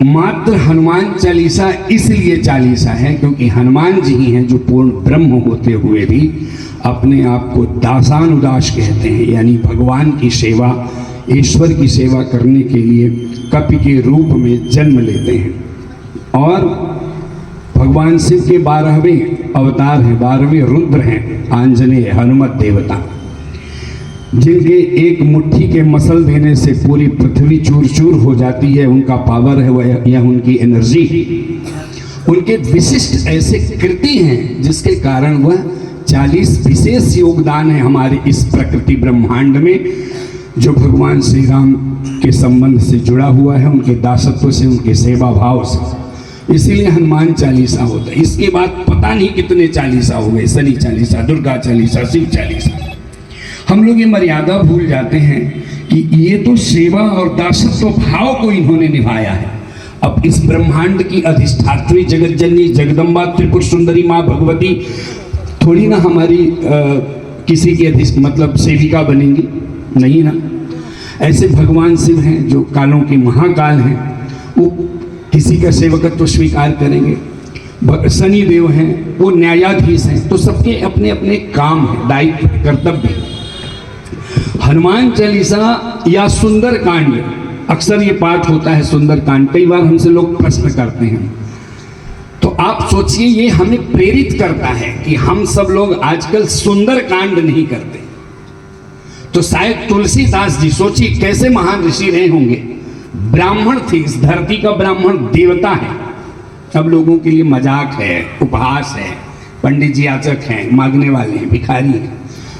मात्र हनुमान चालीसा इसलिए चालीसा है क्योंकि हनुमान जी ही हैं जो पूर्ण ब्रह्म होते हुए भी अपने आप को दासानुदास कहते हैं, यानी भगवान की सेवा, ईश्वर की सेवा करने के लिए कपि के रूप में जन्म लेते हैं। और भगवान शिव के 12वें अवतार हैं, 12वें रुद्र हैं आंजनेय हनुमत देवता, जिनके एक मुट्ठी के मसल देने से पूरी पृथ्वी चूर चूर हो जाती है। उनका पावर है वह, यह उनकी एनर्जी, उनके विशिष्ट ऐसे कृति हैं जिसके कारण वह 40 विशेष योगदान है हमारे इस प्रकृति ब्रह्मांड में, जो भगवान श्री राम के संबंध से जुड़ा हुआ है, उनके दासत्व से, उनके सेवा भाव से। इसीलिए हनुमान चालीसा होता है। इसके बाद पता नहीं कितने चालीसा हो गए, शनि चालीसा, दुर्गा चालीसा, शिव चालीसा। हम लोग ये मर्यादा भूल जाते हैं कि ये तो सेवा और दासत्व भाव को इन्होंने निभाया है। अब इस ब्रह्मांड की अधिष्ठात्री जगत जननी जगदम्बा त्रिपुर सुंदरी माँ भगवती थोड़ी ना हमारी किसी की मतलब सेविका बनेंगी, नहीं ना। ऐसे भगवान शिव हैं जो कालों के महाकाल हैं, वो किसी का सेवकत्व स्वीकार करेंगे। शनि देव हैं, वो न्यायाधीश हैं, तो सबके अपने अपने काम हैं, दायित्व, कर्तव्य। हनुमान चालीसा या सुंदर कांड, अक्सर ये पाठ होता है सुंदर कांड, कई बार हमसे लोग प्रश्न करते हैं, तो आप सोचिए ये हमें प्रेरित करता है कि हम सब लोग आजकल सुंदर कांड नहीं करते। तो शायद तुलसीदास जी, सोचिए कैसे महान ऋषि रहे होंगे, ब्राह्मण थे, इस धरती का ब्राह्मण देवता है। अब लोगों के लिए मजाक है, उपहास है, पंडित जी याचक हैं, मांगने वाले हैं, भिखारी हैं।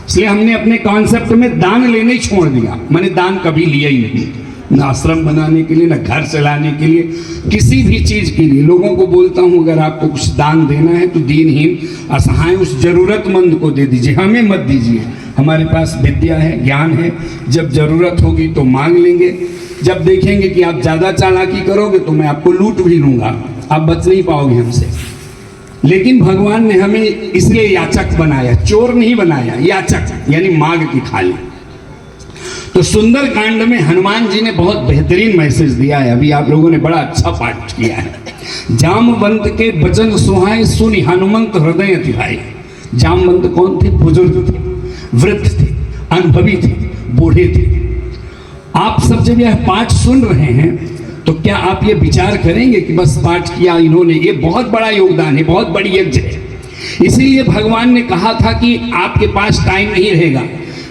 इसलिए हमने अपने कॉन्सेप्ट में दान लेने छोड़ दिया। मैंने दान कभी लिया ही नहीं, ना आश्रम बनाने के लिए, ना घर चलाने के लिए, किसी भी चीज के लिए। लोगों को बोलता हूं अगर आपको कुछ दान देना है तो दीनहीन असहाय उस जरूरतमंद को दे दीजिए, हमें मत दीजिए। हमारे पास विद्या है, ज्ञान है, जब जरूरत होगी तो मांग लेंगे। जब देखेंगे कि आप ज्यादा चालाकी करोगे तो मैं आपको लूट भी लूंगा, आप बच नहीं पाओगे हमसे। लेकिन भगवान ने हमें इसलिए याचक बनाया, चोर नहीं बनाया, याचक यानी मांग की खाली। तो सुंदर कांड में हनुमान जी ने बहुत बेहतरीन मैसेज दिया है। अभी आप लोगों ने बड़ा अच्छा पाठ किया है। जामवंत के वचन सुहाए सुनि हनुमंत हृदय तिहाए। जामवंत कौन थे? बुजुर्ग थे, वृद्ध थे, अनुभवी थे, बूढ़े थे। आप सब जब यह पाठ सुन रहे हैं तो क्या आप ये विचार करेंगे कि बस पाठ किया इन्होंने, ये बहुत बड़ा योगदान है, बहुत बड़ी यज्ञ है। इसीलिए भगवान ने कहा था कि आपके पास टाइम नहीं रहेगा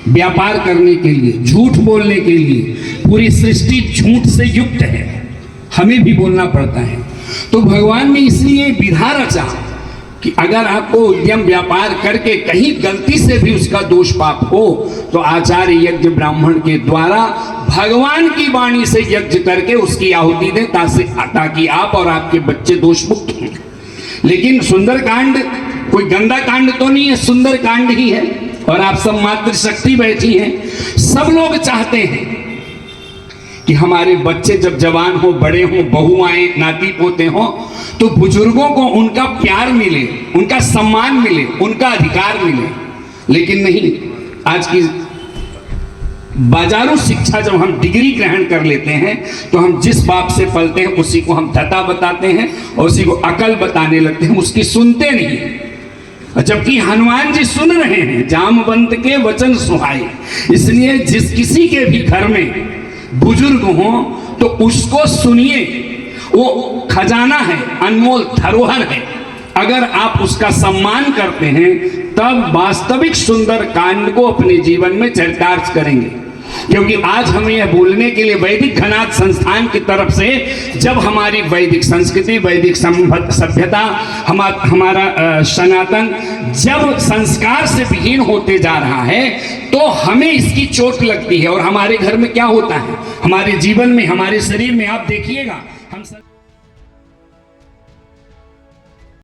व्यापार करने के लिए, झूठ बोलने के लिए। पूरी सृष्टि झूठ से युक्त है, हमें भी बोलना पड़ता है। तो भगवान ने इसलिए विधा रचा कि अगर आपको उद्यम व्यापार करके कहीं गलती से भी उसका दोष पाप हो तो आचार्य यज्ञ ब्राह्मण के द्वारा भगवान की वाणी से यज्ञ करके उसकी आहुति दें, ताकि आप और आपके बच्चे दोष मुक्त हों। लेकिन सुंदर कांड कोई गंदा कांड तो नहीं है, सुंदर कांड ही है। और आप सब मातृशक्ति बैठी हैं, सब लोग चाहते हैं कि हमारे बच्चे जब जवान हो, बड़े हो, बहू आए, नाती पोते हो, तो बुजुर्गों को उनका प्यार मिले, उनका सम्मान मिले, उनका अधिकार मिले। लेकिन नहीं, आज की बाजारू शिक्षा जब हम डिग्री ग्रहण कर लेते हैं तो हम जिस बाप से पलते हैं उसी को हम धता बताते हैं और उसी को अकल बताने लगते हैं, उसकी सुनते नहीं। जबकि हनुमान जी सुन रहे हैं, जामवंत के वचन सुहाए। इसलिए जिस किसी के भी घर में बुजुर्ग हो तो उसको सुनिए, वो खजाना है, अनमोल धरोहर है। अगर आप उसका सम्मान करते हैं तब वास्तविक सुंदर कांड को अपने जीवन में चरितार्थ करेंगे। क्योंकि आज हमें यह बोलने के लिए वैदिक घनाथ संस्थान की तरफ से जब हमारी वैदिक संस्कृति, वैदिक सभ्यता, हमारा सनातन जब संस्कार से विहीन होते जा रहा है तो हमें इसकी चोट लगती है। और हमारे घर में क्या होता है, हमारे जीवन में, हमारे शरीर में आप देखिएगा, हम सब